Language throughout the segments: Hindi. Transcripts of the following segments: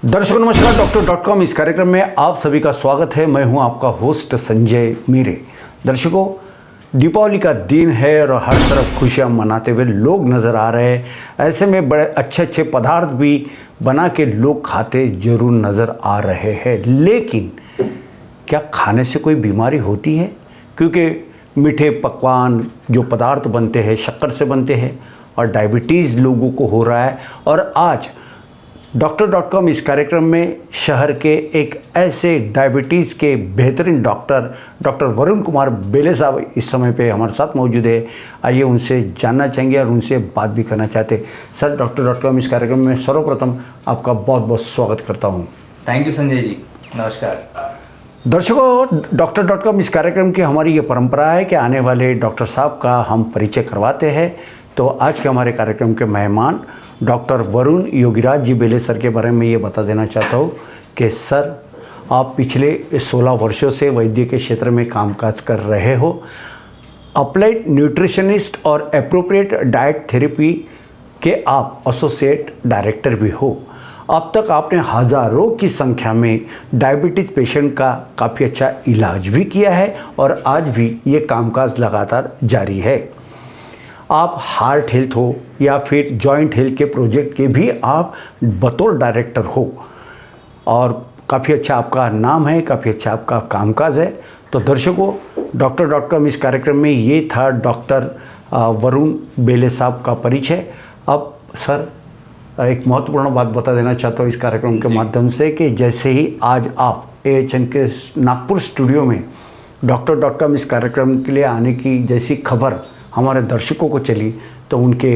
दर्शकों नमस्कार, डॉक्टर.com इस कार्यक्रम में आप सभी का स्वागत है। मैं हूं आपका होस्ट संजय मीरे। दर्शकों, दीपावली का दिन है और हर तरफ खुशियां मनाते हुए लोग नज़र आ रहे हैं। ऐसे में बड़े अच्छे अच्छे पदार्थ भी बना के लोग खाते जरूर नज़र आ रहे हैं, लेकिन क्या खाने से कोई बीमारी होती है? क्योंकि मीठे पकवान जो पदार्थ बनते हैं शक्कर से बनते हैं और डायबिटीज़ लोगों को हो रहा है। और आज डॉक्टर.com इस कार्यक्रम में शहर के एक ऐसे डायबिटीज़ के बेहतरीन डॉक्टर वरुण कुमार बेले साहब इस समय पे हमारे साथ मौजूद है। आइए उनसे जानना चाहेंगे और उनसे बात भी करना चाहते। सर, डॉक्टर.com इस कार्यक्रम में सर्वप्रथम आपका बहुत बहुत स्वागत करता हूँ। थैंक यू संजय जी, नमस्कार। दर्शकों, डॉक्टर.com इस कार्यक्रम की हमारी ये परंपरा है कि आने वाले डॉक्टर साहब का हम परिचय करवाते हैं। तो आज के हमारे कार्यक्रम के मेहमान डॉक्टर वरुण योगीराज जी बेले सर के बारे में ये बता देना चाहता हूँ कि सर, आप पिछले 16 वर्षों से वैद्य के क्षेत्र में कामकाज कर रहे हो। अप्लाइड न्यूट्रिशनिस्ट और एप्रोप्रिएट डाइट थेरेपी के आप एसोसिएट डायरेक्टर भी हो। अब तक आपने हज़ारों की संख्या में डायबिटीज पेशेंट का काफ़ी अच्छा इलाज भी किया है और आज भी ये कामकाज लगातार जारी है। आप हार्ट हेल्थ हो या फिर जॉइंट हेल्थ के प्रोजेक्ट के भी आप बतौर डायरेक्टर हो और काफ़ी अच्छा आपका नाम है, काफ़ी अच्छा आपका कामकाज है। तो दर्शकों, डॉक्टर.com इस कार्यक्रम में ये था डॉक्टर वरुण बेले साहब का परिचय। अब सर, एक महत्वपूर्ण बात बता देना चाहता हूँ इस कार्यक्रम के माध्यम से कि जैसे ही आज आप AHN के नागपुर स्टूडियो में डॉक्टर.com इस कार्यक्रम के लिए आने की जैसी खबर हमारे दर्शकों को चली तो उनके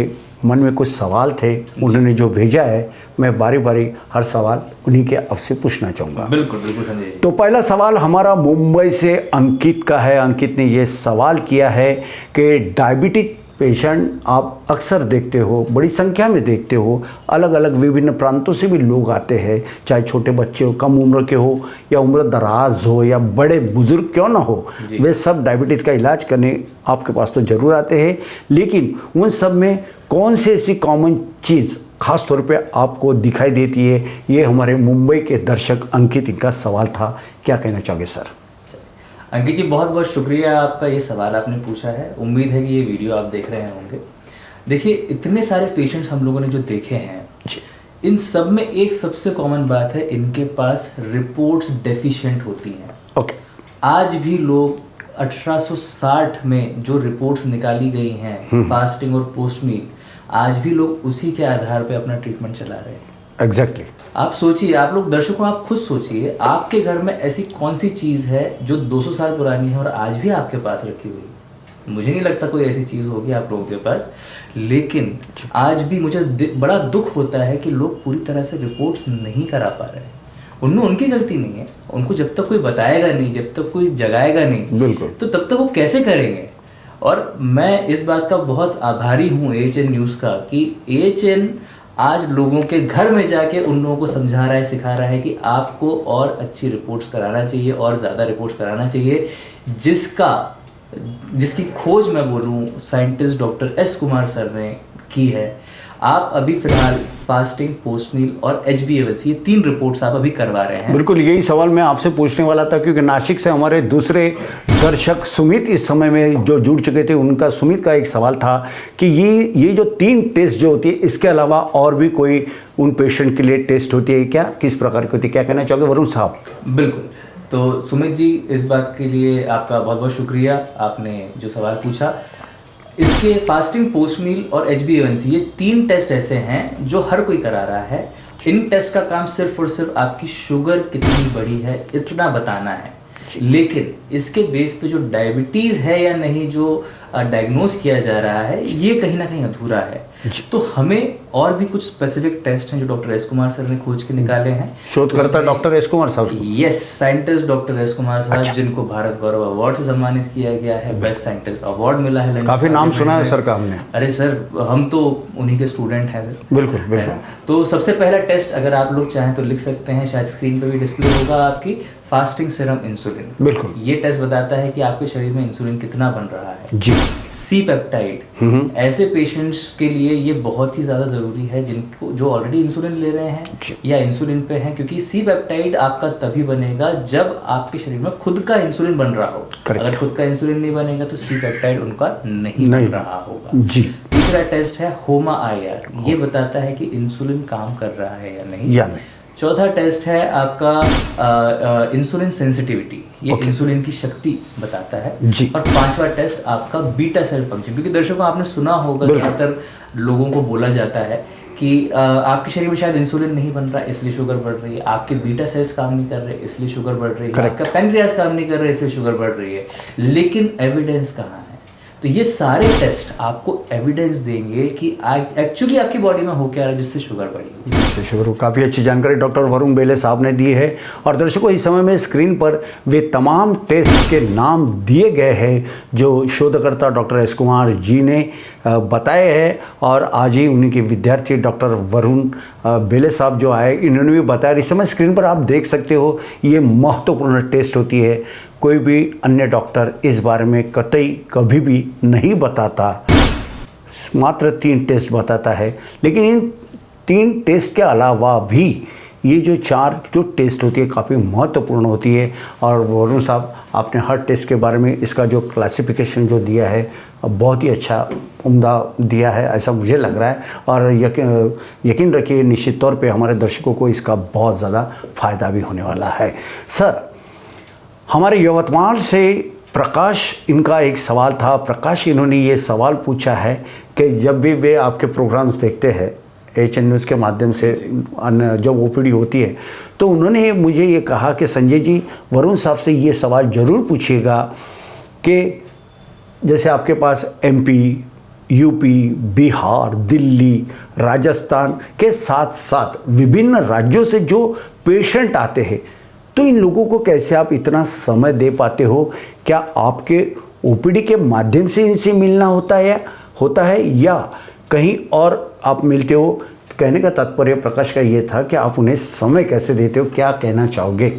मन में कुछ सवाल थे, उन्होंने जो भेजा है मैं बारी बारी हर सवाल उन्हीं के आपसे पूछना चाहूँगा। बिल्कुल बिल्कुल संजय। तो पहला सवाल हमारा मुंबई से अंकित का है। अंकित ने ये सवाल किया है कि डायबिटिक पेशेंट आप अक्सर देखते हो, बड़ी संख्या में देखते हो, अलग अलग विभिन्न प्रांतों से भी लोग आते हैं, चाहे छोटे बच्चे हो, कम उम्र के हो या उम्र दराज हो या बड़े बुजुर्ग क्यों ना हो, वे सब डायबिटीज़ का इलाज करने आपके पास तो ज़रूर आते हैं। लेकिन उन सब में कौन सी ऐसी कॉमन चीज़ खास तौर पे आपको दिखाई देती है? ये हमारे मुंबई के दर्शक अंकित इनका सवाल था। क्या कहना चाहोगे सर? अंकित जी, बहुत बहुत शुक्रिया, आपका ये सवाल आपने पूछा है। उम्मीद है कि ये वीडियो आप देख रहे होंगे। देखिए, इतने सारे पेशेंट्स हम लोगों ने जो देखे हैं, इन सब में एक सबसे कॉमन बात है, इनके पास रिपोर्ट्स डेफिशिएंट होती हैं। ओके। आज भी लोग 1860 में जो रिपोर्ट्स निकाली गई हैं फास्टिंग और पोस्ट मील, आज भी लोग उसी के आधार पे अपना ट्रीटमेंट चला रहे हैं। एग्जैक्टली। आप सोचिए, आप लोग दर्शकों, आप खुद सोचिए, आपके घर में ऐसी कौन सी चीज़ है जो 200 साल पुरानी है और आज भी आपके पास रखी हुई है? मुझे नहीं लगता कोई ऐसी चीज़ होगी आप लोगों के पास। लेकिन आज भी मुझे बड़ा दुख होता है कि लोग पूरी तरह से रिपोर्ट्स नहीं करा पा रहे हैं। उनमें उनकी गलती नहीं है, उनको जब तक कोई बताएगा नहीं, जब तक कोई जगाएगा नहीं, बिल्कुल, तो तब तक वो कैसे करेंगे? और मैं इस बात का बहुत आभारी हूँ AHN न्यूज़ का कि AHN आज लोगों के घर में जाके उन लोगों को समझा रहा है, सिखा रहा है कि आपको और अच्छी रिपोर्ट्स कराना चाहिए और ज़्यादा रिपोर्ट्स कराना चाहिए, जिसकी खोज मैं बोलूँ scientist doctor S Kumar sir ने की है। आप अभी फिलहाल फास्टिंग, पोस्ट मील और HbA1c, ये 3 रिपोर्ट्स आप अभी करवा रहे हैं। बिल्कुल, यही सवाल मैं आपसे पूछने वाला था, क्योंकि नासिक से हमारे दूसरे दर्शक सुमित इस समय में जो जुड़ चुके थे, उनका सुमित का एक सवाल था कि ये जो 3 टेस्ट जो होती है, इसके अलावा और भी कोई उन पेशेंट के लिए टेस्ट होती है क्या? किस प्रकार की होती है? क्या कहना चाहोगे वरुण साहब? बिल्कुल। तो सुमित जी, इस बात के लिए आपका बहुत बहुत शुक्रिया, आपने जो सवाल पूछा। इसके फास्टिंग, पोस्ट मील और HbA1c, ये 3 टेस्ट ऐसे हैं जो हर कोई करा रहा है। इन टेस्ट का काम सिर्फ और सिर्फ आपकी शुगर कितनी बढ़ी है इतना बताना है। लेकिन इसके बेस पे जो डायबिटीज़ है या नहीं, जो डायग्नोज किया जा रहा है, ये कहीं ना कहीं अधूरा है। तो हमें और भी कुछ स्पेसिफिक टेस्ट हैं जो डॉक्टर S कुमार सर ने खोज के निकाले हैं। शोधकर्ता डॉक्टर S कुमार साहब? Yes, scientist doctor S Kumar साहब, जिनको भारत गौरव अवार्ड से सम्मानित किया गया है, बेस्ट साइंटिस्ट अवार्ड मिला है। काफी नाम सुना है सर का हमने। अरे सर, हम तो उन्हीं के स्टूडेंट हैं सर। बिल्कुल बिल्कुल। तो सबसे पहला टेस्ट अगर आप लोग चाहें तो लिख सकते हैं, शायद स्क्रीन पे भी डिस्प्ले होगा आपकी, फास्टिंग सीरम इंसुलिन। बिल्कुल। ये टेस्ट बताता है कि आपके शरीर में इंसुलिन कितना बन रहा है। जी। सी पेप्टाइड, ऐसे पेशेंट्स के लिए ये बहुत ही ज़्यादा ज़रूरी है जिनको जो ऑलरेडी इंसुलिन ले रहे हैं या इंसुलिन पे हैं, क्योंकि सी पेप्टाइड आपका तभी बनेगा जब आपके शरीर में खुद का इंसुलिन बन रहा हो। अगर खुद का इंसुलिन नहीं बनेगा तो सी पेप्टाइड उनका नहीं बन रहा होगा जी। तीसरा टेस्ट है होमा IR, ये बताता है कि इंसुलिन काम कर रहा है या नहीं। चौथा टेस्ट है आपका इंसुलिन सेंसिटिविटी, ये इंसुलिन की शक्ति बताता है जी। और पांचवा टेस्ट आपका बीटा सेल फंक्शन, क्योंकि दर्शकों आपने सुना होगा ज़्यादातर लोगों को बोला जाता है कि आपके शरीर में शायद इंसुलिन नहीं बन रहा इसलिए शुगर बढ़ रही है, आपके बीटा सेल्स काम नहीं कर रहे इसलिए शुगर बढ़ रही है, आपका पैनक्रियास काम नहीं कर रहा इसलिए शुगर बढ़ रही है, लेकिन एविडेंस कहाँ है? तो ये सारे टेस्ट आपको एविडेंस देंगे कि एक्चुअली आपकी बॉडी में हो क्या रहा है जिससे शुगर बढ़ी। शुगर काफ़ी अच्छी जानकारी डॉक्टर वरुण बेले साहब ने दी है। और दर्शकों इस समय में स्क्रीन पर वे तमाम टेस्ट के नाम दिए गए हैं जो शोधकर्ता डॉक्टर एस कुमार जी ने बताए हैं, और आज ही उन्हीं के विद्यार्थी डॉक्टर वरुण बेले साहब जो आए इन्होंने भी बताया। इस समय स्क्रीन पर आप देख सकते हो ये महत्वपूर्ण टेस्ट होती है, कोई भी अन्य डॉक्टर इस बारे में कतई कभी भी नहीं बताता, मात्र 3 टेस्ट बताता है। लेकिन इन 3 टेस्ट के अलावा भी ये जो 4 जो टेस्ट होती है काफ़ी महत्वपूर्ण होती है। और वरुण साहब आपने हर टेस्ट के बारे में इसका जो क्लासिफिकेशन जो दिया है बहुत ही अच्छा उम्दा दिया है, ऐसा मुझे लग रहा है। और यकीन रखिए निश्चित तौर पे हमारे दर्शकों को इसका बहुत ज़्यादा फ़ायदा भी होने वाला है। सर, हमारे यवतमाल से प्रकाश, इनका एक सवाल था। प्रकाश इन्होंने ये सवाल पूछा है कि जब भी वे आपके प्रोग्राम्स देखते हैं HN न्यूज़ के माध्यम से जब OPD होती है, तो उन्होंने मुझे ये कहा कि संजय जी वरुण साहब से ये सवाल ज़रूर पूछिएगा कि जैसे आपके पास MP, UP, बिहार, दिल्ली, राजस्थान के साथ साथ विभिन्न राज्यों से जो पेशेंट आते हैं, तो इन लोगों को कैसे आप इतना समय दे पाते हो? क्या आपके OPD के माध्यम से इनसे मिलना होता है या कहीं और आप मिलते हो? कहने का तात्पर्य प्रकाश का ये था कि आप उन्हें समय कैसे देते हो, क्या कहना चाहोगे?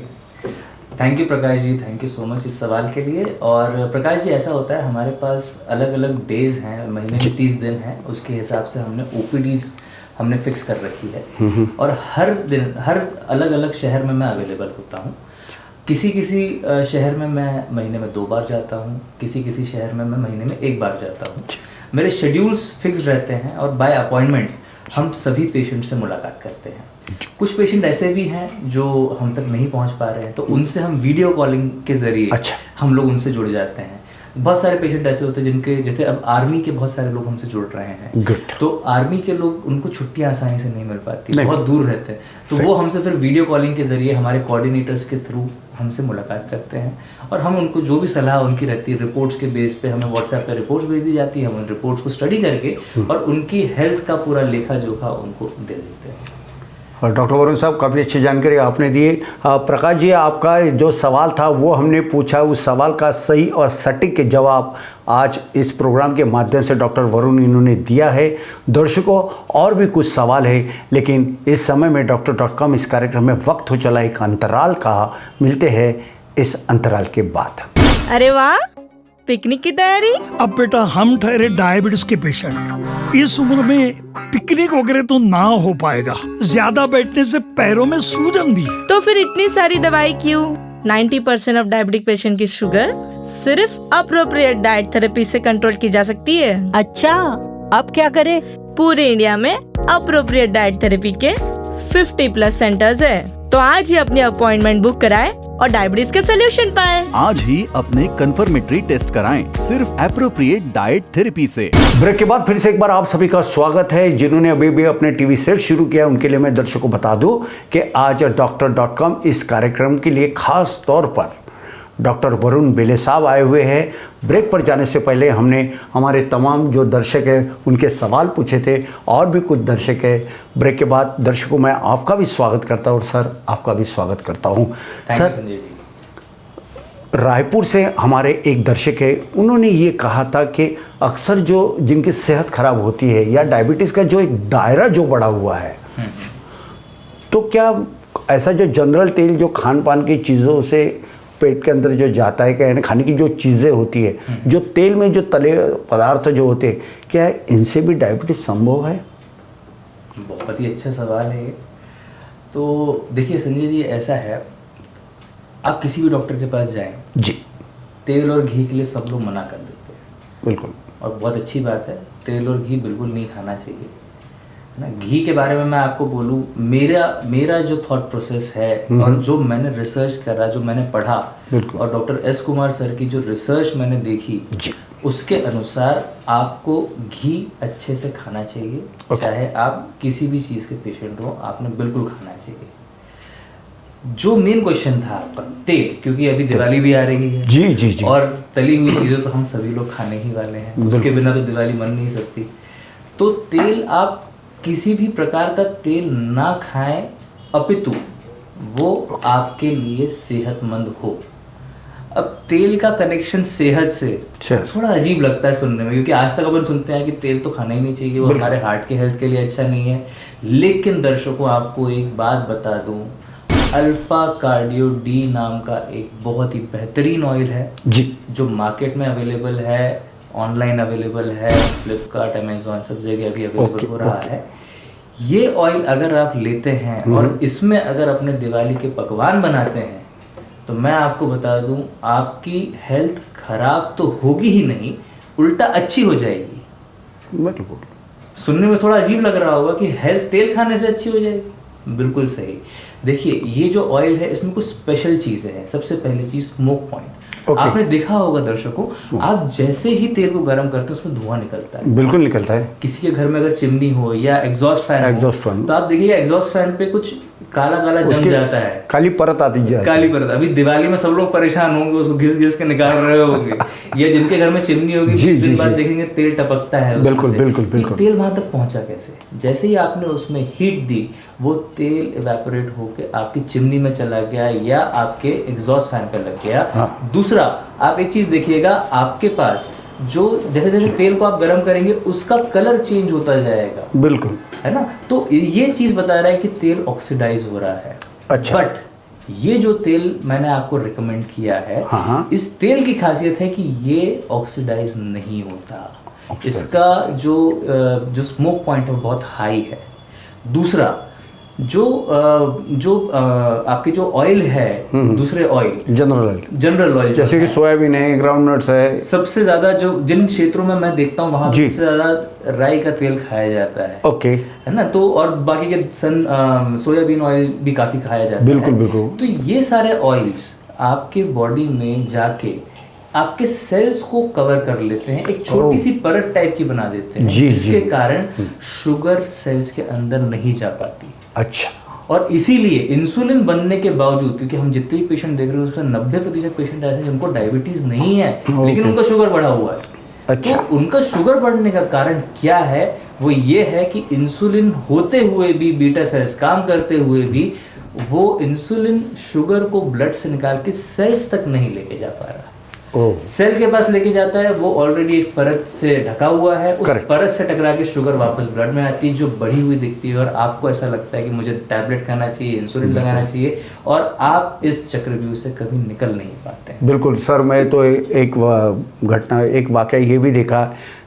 Thank you Prakash ji, thank you so much इस सवाल के लिए। और प्रकाश जी ऐसा होता है हमारे पास अलग अलग डेज हैं, महीने में 30 दिन हैं, उसके हिसाब से हमने OPDs हमने फिक्स कर रखी है और हर दिन हर अलग अलग शहर में मैं अवेलेबल होता हूँ। किसी शहर में मैं महीने में 2 बार जाता हूँ, किसी शहर में मैं महीने में 1 बार जाता हूँ। मेरे शेड्यूल्स फिक्स रहते हैं और बाय अपॉइंटमेंट हम सभी पेशेंट से मुलाकात करते हैं। कुछ पेशेंट ऐसे भी हैं जो हम तक नहीं पहुँच पा रहे हैं, तो उनसे हम वीडियो कॉलिंग के ज़रिए हम लोग उनसे जुड़ जाते हैं। बहुत सारे पेशेंट ऐसे होते हैं जिनके, जैसे अब आर्मी के बहुत सारे लोग हमसे जुड़ रहे हैं, तो आर्मी के लोग, उनको छुट्टियां आसानी से नहीं मिल पाती, बहुत दूर रहते हैं, तो वो हमसे फिर वीडियो कॉलिंग के जरिए हमारे कोऑर्डिनेटर्स के थ्रू हमसे मुलाकात करते हैं और हम उनको जो भी सलाह उनकी रहती है रिपोर्ट्स के बेस पे हमें व्हाट्सएप पे रिपोर्ट्स भेज दी जाती है, हम उन रिपोर्ट्स को स्टडी करके और उनकी हेल्थ का पूरा लेखा जोखा उनको दे देते हैं। और डॉक्टर वरुण साहब काफ़ी अच्छी जानकारी आपने दी। प्रकाश जी, आपका जो सवाल था वो हमने पूछा, उस सवाल का सही और सटीक जवाब आज इस प्रोग्राम के माध्यम से डॉक्टर वरुण इन्होंने दिया है। दर्शकों और भी कुछ सवाल है, लेकिन इस समय में Doctor.com इस कार्यक्रम में वक्त हो चला एक अंतराल का। मिलते हैं इस अंतराल के बाद। अरे वाह, पिकनिक की तैयारी? अब बेटा हम ठहरे डायबिटीज के पेशेंट, इस उम्र में पिकनिक वगैरह तो ना हो पाएगा, ज्यादा बैठने से पैरों में सूजन भी। तो फिर इतनी सारी दवाई क्यों? 90% ऑफ डायबिटिक पेशेंट की शुगर सिर्फ अप्रोप्रिएट डाइट थेरेपी से कंट्रोल की जा सकती है। अच्छा, अब क्या करें? पूरे इंडिया में अप्रोप्रिएट डाइट थेरेपी के 50+ सेंटर्स है, तो आज ही अपनी अपॉइंटमेंट बुक कराएं और डायबिटीज के सोल्यूशन पाएं। आज ही अपने कंफर्मेटरी टेस्ट कराएं सिर्फ एप्रोप्रिएट डाइट थेरेपी से। ब्रेक के बाद फिर से एक बार आप सभी का स्वागत है। जिन्होंने अभी भी अपने टीवी सेट शुरू किया उनके लिए मैं दर्शकों को बता दूं कि आज Doctor.com इस कार्यक्रम के लिए खास तौर पर डॉक्टर वरुण बेले साहब आए हुए हैं। ब्रेक पर जाने से पहले हमने हमारे तमाम जो दर्शक हैं उनके सवाल पूछे थे और भी कुछ दर्शक हैं। ब्रेक के बाद दर्शकों मैं आपका भी स्वागत करता हूँ और सर आपका भी स्वागत करता हूँ। सर, रायपुर से हमारे एक दर्शक है, उन्होंने ये कहा था कि अक्सर जो जिनकी सेहत खराब होती है या डायबिटीज़ का जो एक दायरा जो बढ़ा हुआ है, तो क्या ऐसा जो जनरल तेल जो खान पान की चीज़ों से पेट के अंदर जो जाता है, क्या है ना, खाने की जो चीज़ें होती है, जो तेल में जो तले पदार्थ जो होते हैं, क्या इनसे भी डायबिटीज संभव है? बहुत ही अच्छा सवाल है। तो देखिए संजय जी, ऐसा है, आप किसी भी डॉक्टर के पास जाएं जी, तेल और घी के लिए सब लोग मना कर देते हैं। बिल्कुल। और बहुत अच्छी बात है, तेल और घी बिल्कुल नहीं खाना चाहिए, है ना। घी के बारे में मैं आपको बोलूँ, मेरा जो थॉट प्रोसेस है और जो मैंने रिसर्च करा, जो मैंने पढ़ा, और डॉक्टर एस कुमार सर की जो रिसर्च मैंने देखी, उसके अनुसार आपको घी अच्छे से खाना चाहिए। चाहे आप किसी भी चीज़ के पेशेंट हो, आपने बिल्कुल खाना चाहिए। जो मेन क्वेश्चन था आपका, तेल, क्योंकि अभी दिवाली भी आ रही है जी जी जी, और तली हुई चीज़ें तो हम सभी लोग खाने ही वाले हैं, उसके बिना तो दिवाली मन नहीं सकती। तो तेल, आप किसी भी प्रकार का तेल ना खाएं, अपितु वो आपके लिए सेहतमंद हो। अब तेल का कनेक्शन सेहत से थोड़ा अजीब लगता है सुनने में, क्योंकि आज तक अपन सुनते हैं कि तेल तो खाना ही नहीं चाहिए, वो हमारे हार्ट के हेल्थ के लिए अच्छा नहीं है। लेकिन दर्शकों, आपको एक बात बता दूं, अल्फा कार्डियो डी नाम का एक बहुत ही बेहतरीन ऑयल है जी, जो मार्केट में अवेलेबल है, ऑनलाइन अवेलेबल है, फ्लिपकार्ट, अमेजोन, सब जगह अभी अवेलेबल हो रहा है। ये ऑयल अगर आप लेते हैं और इसमें अगर अपने दिवाली के पकवान बनाते हैं, तो मैं आपको बता दूं, आपकी हेल्थ खराब तो होगी ही नहीं, उल्टा अच्छी हो जाएगी। बिल्कुल। सुनने में थोड़ा अजीब लग रहा होगा कि हेल्थ तेल खाने से अच्छी हो जाएगी, बिल्कुल सही। देखिए, ये जो ऑयल है, इसमें कुछ स्पेशल चीज़ें हैं। सबसे पहली चीज़, स्मोक पॉइंट। आपने देखा होगा दर्शकों, आप जैसे ही तेल को गर्म करते हैं, उसमें धुआं निकलता है। बिल्कुल निकलता है। किसी के घर में अगर चिमनी हो या एग्जॉस्ट फैन हो, तो आप देखिए एग्जॉस्ट फैन पे कुछ काला काला जम जाता है, काली परत आती है, काली परत। अभी दिवाली में सब लोग परेशान होंगे, उसको घिस घिस के निकाल रहे होंगे, या जिनके घर में चिमनी होगी, कुछ दिन बाद देखेंगे तेल टपकता है। बिल्कुल बिल्कुल बिल्कुल। तेल वहां तक पहुंचा कैसे? जैसे ही आपने उसमें हीट दी, वो तेल इवेपोरेट होके आपकी चिमनी में चला गया या आपके एग्जॉस्ट फैन पे लग गया। दूसरा, आप एक चीज देखिएगा, आपके पास जो जैसे जैसे तेल को आप गर्म करेंगे, उसका कलर चेंज होता जाएगा। बिल्कुल, है ना। तो ये चीज बता रहा है कि तेल ऑक्सीडाइज हो रहा है। अच्छा। बट ये जो तेल मैंने आपको रिकमेंड किया है, इस तेल की खासियत है कि ये ऑक्सीडाइज नहीं होता। इसका जो स्मोक पॉइंट है वो बहुत हाई है। दूसरा, जो आपके जो ऑयल है, दूसरे ऑयल, जनरल ऑयल, जैसे कि सोयाबीन है, ग्राउंडनट्स है, सबसे ज्यादा जो जिन क्षेत्रों में मैं देखता हूँ, वहां सबसे ज्यादा राई का तेल खाया जाता है। ओके, है ना। तो और बाकी के सोयाबीन ऑयल भी काफी खाया जाता है। बिल्कुल बिल्कुल। तो ये सारे ऑयल्स आपके बॉडी में जाके आपके सेल्स को कवर कर लेते हैं, एक छोटी सी परत टाइप की बना देते हैं, जिसके कारण शुगर सेल्स के अंदर नहीं जा पाती। अच्छा। और इसीलिए इंसुलिन बनने के बावजूद, क्योंकि हम जितने भी पेशेंट देख रहे हैं, उसमें 90% पेशेंट ऐसे हैं जिनको डायबिटीज नहीं है, लेकिन उनका शुगर बढ़ा हुआ है। अच्छा। तो उनका शुगर बढ़ने का कारण क्या है? वो ये है कि इंसुलिन होते हुए भी, बीटा सेल्स काम करते हुए भी, वो इंसुलिन शुगर को ब्लड से निकाल के सेल्स तक नहीं लेके जा पा रहा। सेल के पास लेके जाता है, वो ऑलरेडी एक परत से ढका हुआ है, उस परत से टकरा के शुगर वापस ब्लड में आती है, जो बढ़ी हुई दिखती है, और आपको ऐसा लगता है कि मुझे टैबलेट खाना चाहिए, इंसुलिन लगाना चाहिए, और आप इस चक्रव्यूह से कभी निकल नहीं पाते। बिल्कुल सर, मैं तो एक घटना, एक वाकया ये भी देखा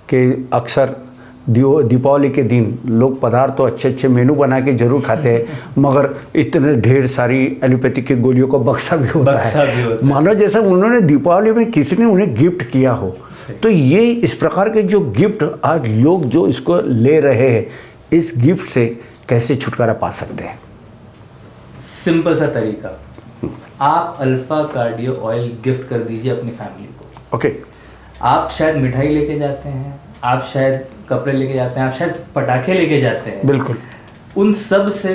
कि अक्सर दीपावली के दिन लोग पदार्थ तो अच्छे अच्छे मेनू बना के जरूर खाते हैं, मगर इतने ढेर सारी एलोपैथिक की गोलियों का बक्सा भी होता है, मानो जैसा उन्होंने दीपावली में किसी ने उन्हें गिफ्ट किया हो। तो ये इस प्रकार के जो गिफ्ट आज लोग जो इसको ले रहे हैं, इस गिफ्ट से कैसे छुटकारा पा सकते हैं? सिंपल सा तरीका, आप अल्फा कार्डियो ऑयल गिफ्ट कर दीजिए अपनी फैमिली को। ओके। आप शायद मिठाई लेके जाते हैं, आप शायद कपड़े लेके जाते हैं, आप शायद पटाखे लेके जाते हैं। बिल्कुल। उन सब से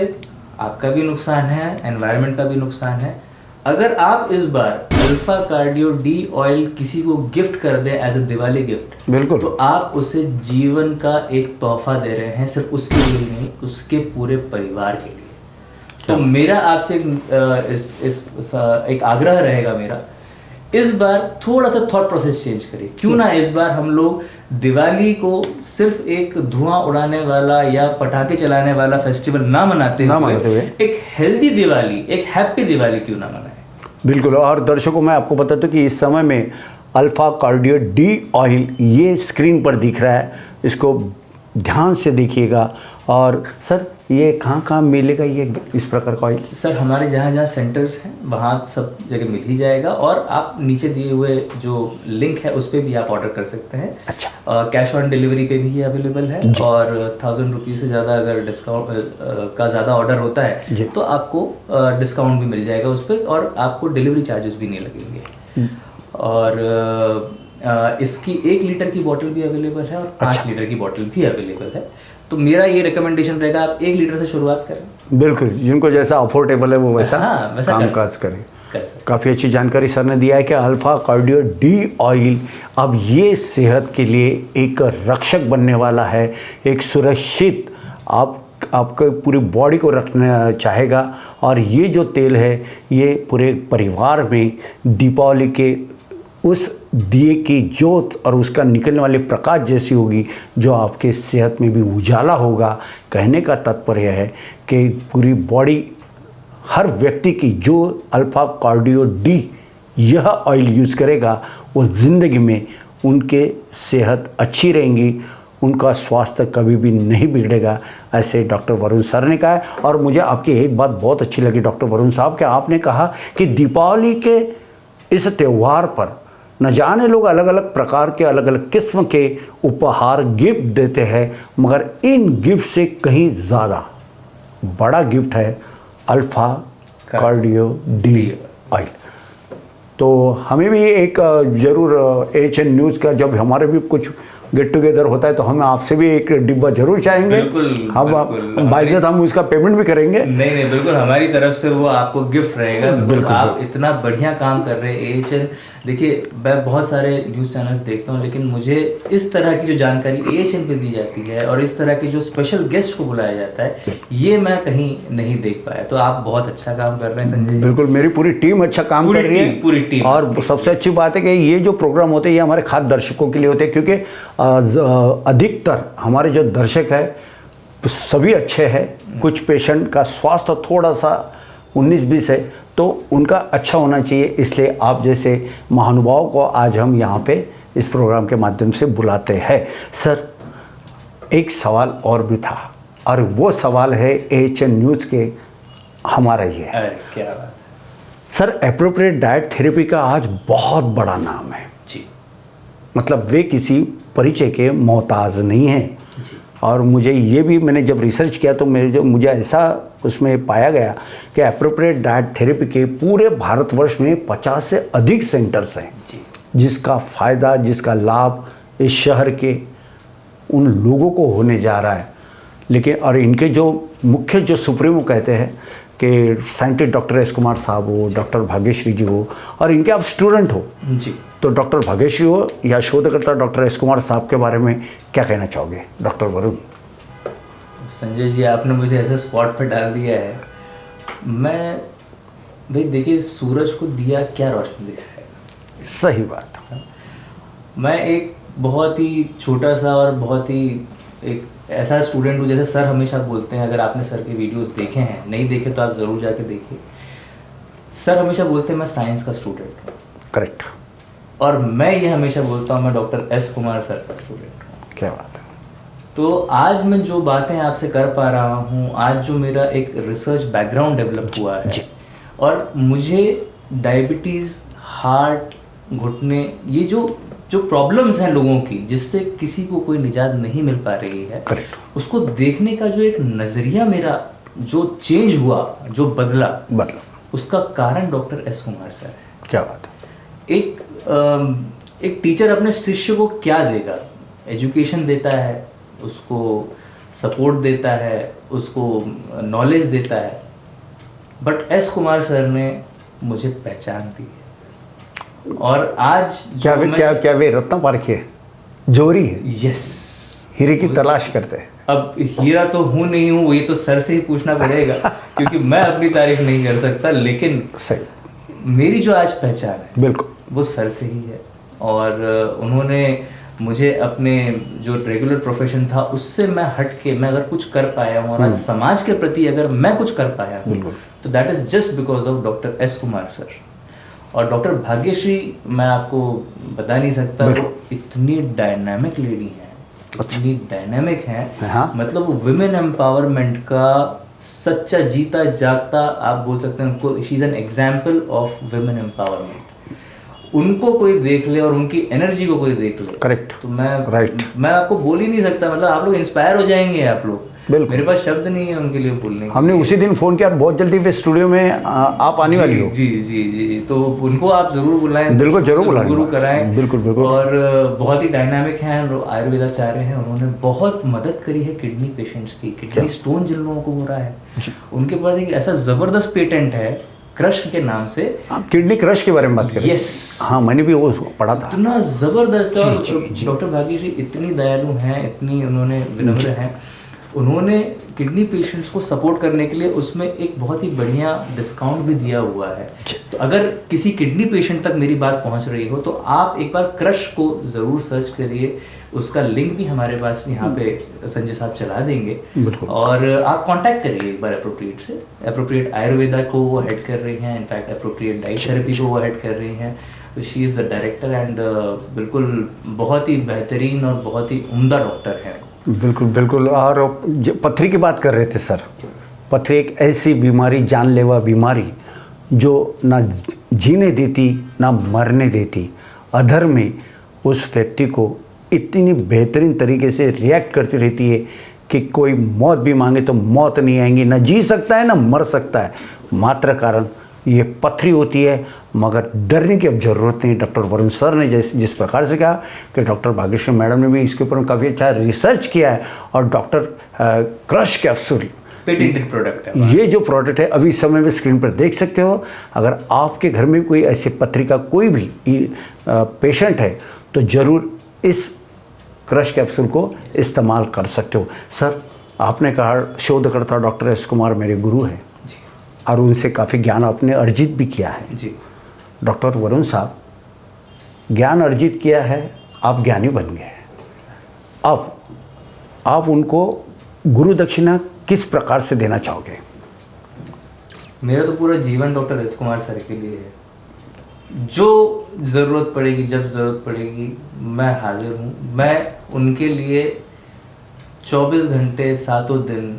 आपका भी नुकसान है, एनवायरनमेंट का भी नुकसान है। अगर आप इस बार अल्फा कार्डियो डी ऑयल किसी को गिफ्ट कर दें एज अ दिवाली गिफ्ट, बिल्कुल, तो आप उसे जीवन का एक तोहफा दे रहे हैं, सिर्फ उसके लिए नहीं, उसके पूरे परिवार के लिए। तो मेरा आपसे एक आग्रह रहेगा मेरा, इस बार थोड़ा सा थॉट प्रोसेस चेंज करिए। क्यों ना इस बार हम लोग दिवाली को सिर्फ एक धुआं उड़ाने वाला या पटाखे चलाने वाला फेस्टिवल ना मनाते हुए एक हेल्दी दिवाली, एक हैप्पी दिवाली क्यों ना मनाएं? बिल्कुल। और दर्शकों मैं आपको बता दूं कि इस समय में अल्फा कार्डियो डी ऑयल ये स्क्रीन पर दिख रहा है, इसको ध्यान से देखिएगा। और सर ये कहाँ मिलेगा ये इस प्रकार का ऑयल? सर हमारे जहाँ सेंटर्स हैं वहाँ सब जगह मिल ही जाएगा, और आप नीचे दिए हुए जो लिंक है उस पर भी आप ऑर्डर कर सकते हैं। अच्छा। कैश ऑन डिलीवरी पे भी ये अवेलेबल है, और 1000 रुपीज़ से ज़्यादा अगर डिस्काउंट का ज़्यादा ऑर्डर होता है तो आपको डिस्काउंट भी मिल जाएगा उस पर, और आपको डिलीवरी चार्जेस भी नहीं लगेंगे। और इसकी 1 लीटर की बोतल भी अवेलेबल है, और 5 लीटर की बोतल भी अवेलेबल है। तो मेरा ये रिकमेंडेशन रहेगा आप 1 लीटर से शुरुआत करें। बिल्कुल, जिनको जैसा अफोर्डेबल है वो वैसा काम काज करें। काफ़ी अच्छी जानकारी सर ने दिया है कि अल्फा कार्डियो डी ऑयल अब ये सेहत के लिए एक रक्षक बनने वाला है, एक सुरक्षित आपके पूरी बॉडी को रखना चाहेगा। और ये जो तेल है ये पूरे परिवार में दीपावली के उस दिए की जोत और उसका निकलने वाले प्रकाश जैसी होगी, जो आपके सेहत में भी उजाला होगा। कहने का तात्पर्य है कि पूरी बॉडी, हर व्यक्ति की जो अल्फा कार्डियो डी यह ऑयल यूज़ करेगा वो ज़िंदगी में उनके सेहत अच्छी रहेंगी, उनका स्वास्थ्य कभी भी नहीं बिगड़ेगा, ऐसे डॉक्टर वरुण सर ने कहा है। और मुझे आपकी एक बात बहुत अच्छी लगी डॉक्टर वरुण साहब कि आपने कहा कि दीपावली के इस त्यौहार पर न जाने लोग अलग अलग प्रकार के अलग अलग किस्म के उपहार गिफ्ट देते हैं, मगर इन गिफ्ट से कहीं ज़्यादा बड़ा गिफ्ट है अल्फा कार्डियो डी ऑयल। तो हमें भी एक ज़रूर AHN न्यूज़ का जब हमारे भी कुछ गेट टुगेदर होता है तो हम आपसे भी एक डिब्बा जरूर चाहेंगे। हम बाइज़त हम उसका पेमेंट भी करेंगे। नहीं बिल्कुल, हमारी तरफ से वो आपको गिफ्ट रहेगा। बिल्कुल, आप इतना बढ़िया काम कर रहे हैं AHN। देखिए मैं बहुत सारे न्यूज़ चैनल्स देखता हूँ, लेकिन मुझे इस तरह की जो जानकारी AHN पे दी जाती है और इस तरह के जो स्पेशल गेस्ट को बुलाया जाता है, ये मैं कहीं नहीं देख पाया। तो आप बहुत अच्छा काम कर रहे हैं संजय। बिल्कुल, मेरी पूरी टीम अच्छा काम कर रही है, पूरी टीम। और सबसे अच्छी बात है कि ये जो प्रोग्राम होते हैं ये हमारे खास दर्शकों के लिए होते हैं, क्योंकि अधिकतर हमारे जो दर्शक है सभी अच्छे हैं। कुछ पेशेंट का स्वास्थ्य थोड़ा सा 19-20 है, तो उनका अच्छा होना चाहिए, इसलिए आप जैसे महानुभाव को आज हम यहाँ पे इस प्रोग्राम के माध्यम से बुलाते हैं। सर एक सवाल और भी था, और वो सवाल है AHN न्यूज़ के हमारा ये है। क्या बात सर, एप्रोप्रिएट डाइट थेरेपी का आज बहुत बड़ा नाम है जी। मतलब वे किसी परिचय के मोहताज नहीं हैं। और मुझे ये भी, मैंने जब रिसर्च किया तो मुझे ऐसा उसमें पाया गया कि एप्रोप्रिएट डाइट थेरेपी के पूरे भारतवर्ष में 50 से अधिक सेंटर्स हैं, जिसका फ़ायदा, जिसका लाभ इस शहर के उन लोगों को होने जा रहा है। लेकिन और इनके जो मुख्य जो सुप्रीमो कहते हैं कि साइंटिस्ट डॉक्टर एस कुमार साहब हो, डॉक्टर भाग्यश्री जी हो, और इनके आप स्टूडेंट हो जी। तो डॉक्टर भाग्यश्री हो या शोधकर्ता डॉक्टर एस कुमार साहब के बारे में क्या कहना चाहोगे डॉक्टर वरुण? संजय जी, आपने मुझे ऐसे स्पॉट पर डाल दिया है। मैं भाई देखिए, सूरज को दिया क्या रोशनी दिखाएगा। सही बात। मैं एक बहुत ही छोटा सा और बहुत ही एक ऐसा स्टूडेंट हूँ, जैसे सर हमेशा बोलते हैं, अगर आपने सर के वीडियोस देखे हैं, नहीं देखे तो आप ज़रूर जाके देखिए। सर हमेशा बोलते हैं मैं साइंस का स्टूडेंट हूँ। करेक्ट। और मैं ये हमेशा बोलता हूँ मैं डॉक्टर एस कुमार सर का स्टूडेंट हूँ। क्या बात है। तो आज मैं जो बातें आपसे कर पा रहा हूँ, आज जो मेरा एक रिसर्च बैकग्राउंड डेवलप हुआ है, और मुझे डायबिटीज़, हार्ट, घुटने, ये जो प्रॉब्लम्स हैं लोगों की, जिससे किसी को कोई निजात नहीं मिल पा रही है, करेक्ट, उसको देखने का जो एक नज़रिया मेरा जो चेंज हुआ, जो बदला, उसका कारण डॉक्टर एस कुमार सर है। क्या बात है। एक टीचर अपने शिष्य को क्या देगा? एजुकेशन देता है, उसको सपोर्ट देता है, उसको नॉलेज देता है, बट एस कुमार सर ने मुझे पहचान दी है। और आज क्या वे रत्न पारखी है, जोरी है? यस, हीरे की तलाश करते हैं। अब हीरा तो हूँ नहीं हूँ, ये तो सर से ही पूछना पड़ेगा क्योंकि मैं अपनी तारीफ नहीं कर सकता, लेकिन सही, मेरी जो आज पहचान है बिल्कुल वो सर से ही है। और उन्होंने मुझे अपने जो रेगुलर प्रोफेशन था उससे मैं हट के मैं अगर कुछ कर पाया हूँ, और आज समाज के प्रति अगर मैं कुछ कर पाया हूँ, तो that is just because of doctor S Kumar sir. और डॉक्टर भाग्यश्री, मैं आपको बता नहीं सकता, वो इतनी डायनामिक लेडी हैं, इतनी डायनामिक हैं, हाँ। मतलब वो विमेन एम्पावरमेंट का सच्चा जीता जागता आप बोल सकते हैं उनको। She is an example of women empowerment. उनको कोई देख ले और उनकी एनर्जी को कोई देख ले, करेक्ट, तो मैं राइट, मैं आपको बोल ही नहीं सकता, मतलब आप लोग इंस्पायर हो जाएंगे, आप लोग, बिल्कुल। मेरे पास शब्द नहीं है उनके लिए बोलने के। हमने उसी दिन फ़ोन किया, बहुत जल्दी फिर स्टूडियो में आप आने वाली हो। जी जी जी, तो उनको आप जरूर बुलाएं, बिल्कुल, जरूर बुलाएं, गुरु कराएं, बिल्कुल बिल्कुल। और बहुत ही डायनामिक हैं, आयुर्वेदाचार्य हैं, उन्होंने बहुत मदद करी है किडनी पेशेंट्स की। किडनी स्टोन जिन लोगों को हो रहा है, उनके पास एक ऐसा जबरदस्त पेटेंट है क्रश के नाम से। किडनी क्रश के बारे में बात करें। यस, हाँ, मैंने भी वो पढ़ा था। इतना जबरदस्त है। और डॉक्टर भाग्यश्री इतनी दयालु हैं, इतनी उन्होंने विनम्र हैं, उन्होंने किडनी पेशेंट्स को सपोर्ट करने के लिए उसमें एक बहुत ही बढ़िया डिस्काउंट भी दिया हुआ है। तो अगर किसी किडनी पेशेंट तक मेरी बात पहुंच रही हो तो आप एक बार क्रश को ज़रूर सर्च करिए, उसका लिंक भी हमारे पास यहाँ पे संजय साहब चला देंगे, और आप कांटेक्ट करिए एक बार एप्रोप्रिएट से। एप्रोप्रिएट आयुर्वेदा को वो हेड कर रही हैं, इनफैक्ट एप्रोप्रिएट डाइट थेरेपी को वो हेड कर रही हैं। तो she is the director and बिल्कुल बहुत ही बेहतरीन और बहुत ही उम्दा डॉक्टर हैं। बिल्कुल बिल्कुल। और पथरी की बात कर रहे थे सर, पथरी एक ऐसी बीमारी, जानलेवा बीमारी, जो ना जीने देती ना मरने देती। अधर में उस व्यक्ति को इतनी बेहतरीन तरीके से रिएक्ट करती रहती है कि कोई मौत भी मांगे तो मौत नहीं आएंगी, ना जी सकता है ना मर सकता है। मात्र कारण ये पथरी होती है, मगर डरने की अब ज़रूरत नहीं। डॉक्टर वरुण सर ने जिस प्रकार से कहा कि डॉक्टर भाग्यश्री मैडम ने भी इसके ऊपर काफ़ी अच्छा रिसर्च किया है, और doctor crush capsule patented product है। ये जो प्रोडक्ट है अभी इस समय में स्क्रीन पर देख सकते हो। अगर आपके घर में कोई ऐसे पथरी का कोई भी पेशेंट है तो ज़रूर इस क्रश कैप्सूल को इस्तेमाल कर सकते हो। सर, आपने कहा शोधकर्ता डॉक्टर एस कुमार मेरे गुरु हैं, और उनसे काफ़ी ज्ञान आपने अर्जित भी किया है। जी डॉक्टर वरुण साहब, ज्ञान अर्जित किया है, आप ज्ञानी बन गए, अब आप उनको गुरु दक्षिणा किस प्रकार से देना चाहोगे? मेरा तो पूरा जीवन डॉक्टर एस कुमार सर के लिए है। जो ज़रूरत पड़ेगी, जब ज़रूरत पड़ेगी, मैं हाजिर हूँ। मैं उनके लिए 24 घंटे 7 दिन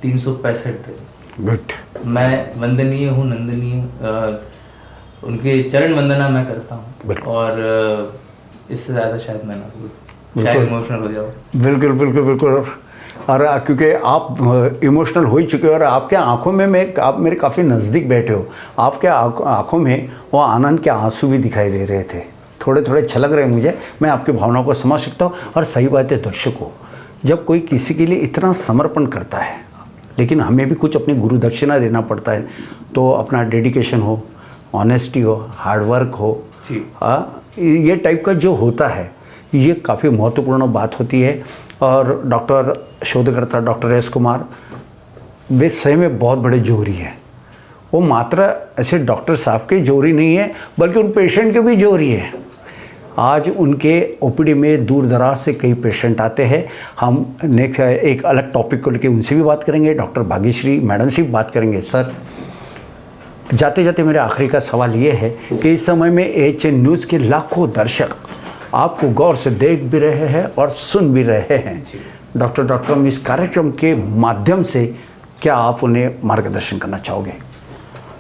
365 दिन गुड। मैं वंदनीय हूँ, नंदनीय, उनके चरण वंदना मैं करता हूँ, और इससे ज़्यादा शायद मैं ना बोलूँ, शायद इमोशनल हो जाऊँ। बिल्कुल बिल्कुल बिल्कुल। और क्योंकि आप इमोशनल हो ही चुके हो, और आपके आंखों में आप मेरे काफ़ी नज़दीक बैठे हो, आपके आंखों में वो आनंद के आंसू भी दिखाई दे रहे थे, थोड़े थोड़े छलक रहे मुझे। मैं आपकी भावनाओं को समझ सकता हूँ। और सही बात है दर्शकों, जब कोई किसी के लिए इतना समर्पण करता है, लेकिन हमें भी कुछ अपनी गुरु दक्षिणा देना पड़ता है, तो अपना डेडिकेशन हो, ऑनेस्टी हो, हार्डवर्क हो, ये टाइप का जो होता है, ये काफ़ी महत्वपूर्ण बात होती है। और डॉक्टर शोधकर्ता डॉक्टर एस कुमार, वे सही में बहुत बड़े जोहरी हैं। वो मात्र ऐसे डॉक्टर साहब के जोहरी नहीं है, बल्कि उन पेशेंट के भी जोहरी है। आज उनके ओपीडी में दूर दराज से कई पेशेंट आते हैं। हम नेक्स्ट एक अलग टॉपिक को लेकर उनसे भी बात करेंगे, डॉक्टर भाग्यश्री मैडम से भी बात करेंगे। सर, जाते जाते मेरे आखिरी का सवाल ये है कि इस समय में एएचएन न्यूज़ के लाखों दर्शक आपको गौर से देख भी रहे हैं और सुन भी रहे हैं। डॉक्टर.com इस कार्यक्रम के माध्यम से क्या आप उन्हें मार्गदर्शन करना चाहोगे?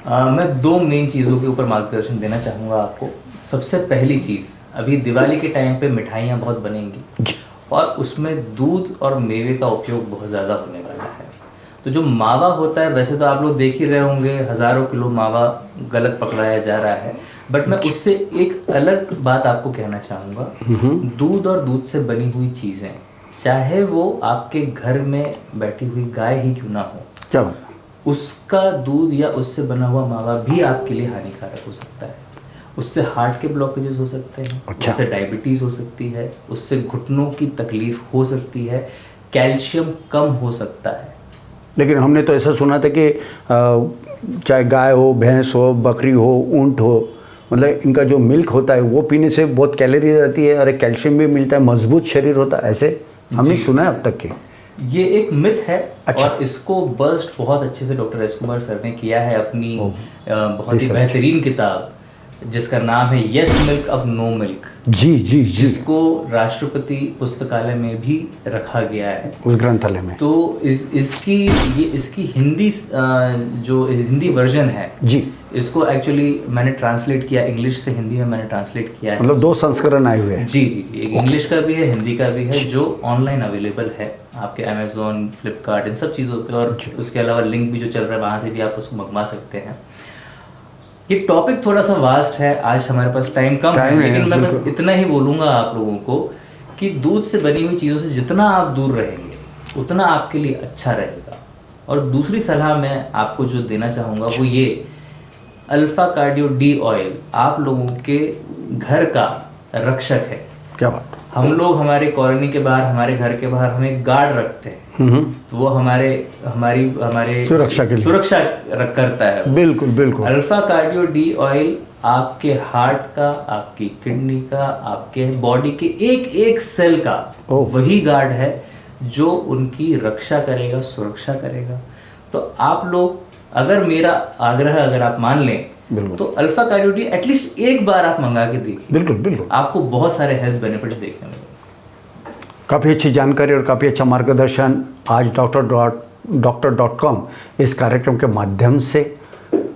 मैं 2 मेन चीज़ों के ऊपर मार्गदर्शन देना चाहूँगा आपको। सबसे पहली चीज़, अभी दिवाली के टाइम पे मिठाइयाँ बहुत बनेंगी, और उसमें दूध और मेवे का उपयोग बहुत ज़्यादा होने वाला है। तो जो मावा होता है, वैसे तो आप लोग देख ही रहे होंगे, हज़ारों किलो मावा गलत पकड़ाया जा रहा है, बट मैं उससे एक अलग बात आपको कहना चाहूँगा। दूध और दूध से बनी हुई चीज़ें, चाहे वो आपके घर में बैठी हुई गाय ही क्यों ना हो, क्या उसका दूध या उससे बना हुआ मावा भी आपके लिए हानिकारक हो सकता है। उससे हार्ट के ब्लॉकेजेस हो सकते हैं, उससे डायबिटीज़ हो सकती है, उससे घुटनों की तकलीफ हो सकती है, कैल्शियम कम हो सकता है। लेकिन हमने तो ऐसा सुना था कि चाहे गाय हो, भैंस हो, बकरी हो, ऊंट हो, मतलब इनका जो मिल्क होता है वो पीने से बहुत कैलोरी आती है और एक कैल्शियम भी मिलता है, मजबूत शरीर होता है, ऐसे हमने सुना है अब तक के। ये एक मिथ है। अच्छा। और इसको बस्ट बहुत अच्छे से डॉक्टर एस कुमार सर ने किया है अपनी बहुत ही बेहतरीन किताब जिसका नाम है यस मिल्क अब नो मिल्क, जी जी जी, जिसको राष्ट्रपति पुस्तकालय में भी रखा गया है, उस ग्रंथालय में। तो इसकी हिंदी जो हिंदी वर्जन है जी, इसको एक्चुअली मैंने ट्रांसलेट किया, इंग्लिश से हिंदी में मैंने ट्रांसलेट किया है। मतलब 2 संस्करण आए हुए हैं। जी जी जी, एक इंग्लिश का भी है, हिंदी का भी है, जो ऑनलाइन अवेलेबल है आपके अमेजोन, फ्लिपकार्ट, इन सब चीज़ों पे, और उसके अलावा लिंक भी जो चल रहा है वहाँ से भी आप उसको मंगवा सकते हैं। ये टॉपिक थोड़ा सा वास्ट है, आज हमारे पास टाइम कम है, लेकिन मैं बस इतना ही बोलूँगा आप लोगों को कि दूध से बनी हुई चीज़ों से जितना आप दूर रहेंगे उतना आपके लिए अच्छा रहेगा। और दूसरी सलाह मैं आपको जो देना चाहूँगा वो ये, अल्फा कार्डियो डी ऑयल आप लोगों के घर का रक्षक है। क्या बात। हम लोग हमारे कॉलोनी के बाहर, हमारे घर के बाहर हम एक गार्ड रखते हैं, तो वो हमारे सुरक्षा करता है। बिल्कुल बिल्कुल। अल्फा कार्डियो डी ऑयल आपके हार्ट का, आपकी किडनी का, आपके बॉडी के एक एक सेल का वही गार्ड है जो उनकी रक्षा करेगा, सुरक्षा करेगा। तो आप लोग, अगर मेरा आग्रह अगर आप मान लें, तो अल्फा कार्डियो डी एटलीस्ट एक बार आप मंगा के देखिए। बिल्कुल बिल्कुल, आपको बहुत सारे हेल्थ बेनिफिट्स देखने मिलेंगे। काफ़ी अच्छी जानकारी और काफ़ी अच्छा मार्गदर्शन आज doctor.com इस कार्यक्रम के माध्यम से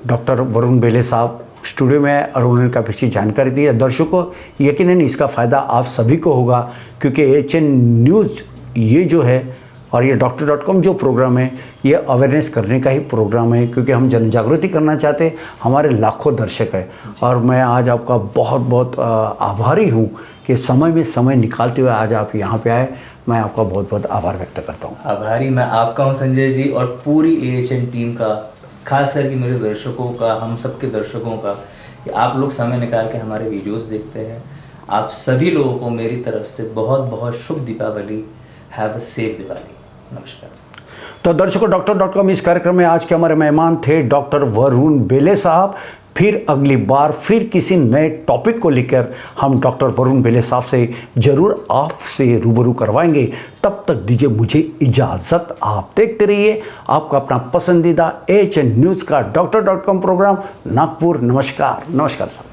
डॉक्टर वरुण बेले साहब स्टूडियो में और उन्होंने काफ़ी अच्छी जानकारी दी है। दर्शकों, यकीनन इसका फ़ायदा आप सभी को होगा, क्योंकि HN न्यूज़ ये जो है और ये doctor.com जो प्रोग्राम है, ये अवेयरनेस करने का ही प्रोग्राम है, क्योंकि हम जन जागृति करना चाहते हैं। हमारे लाखों दर्शक हैं और मैं आज आपका बहुत बहुत आभारी हूँ कि समय में समय निकालते हुए आज आप यहाँ पे आए। मैं आपका बहुत बहुत आभार व्यक्त करता हूँ। आभारी मैं आपका हूँ संजय जी, और पूरी AHN टीम का, खास करके मेरे दर्शकों का, हम सबके दर्शकों का, कि आप लोग समय निकाल के हमारे वीडियोस देखते हैं। आप सभी लोगों को मेरी तरफ से बहुत बहुत शुभ Deepavali. Have a safe Diwali. नमस्कार। तो दर्शकों, doctor.com इस कार्यक्रम में आज के हमारे मेहमान थे डॉक्टर वरुण बेले साहब। फिर अगली बार फिर किसी नए टॉपिक को लेकर हम डॉक्टर वरुण बेले साहब से जरूर आपसे रूबरू करवाएंगे। तब तक दीजिए मुझे इजाज़त। आप देखते रहिए आपका अपना पसंदीदा HN न्यूज़ का doctor.com प्रोग्राम नागपुर। नमस्कार। नमस्कार सर।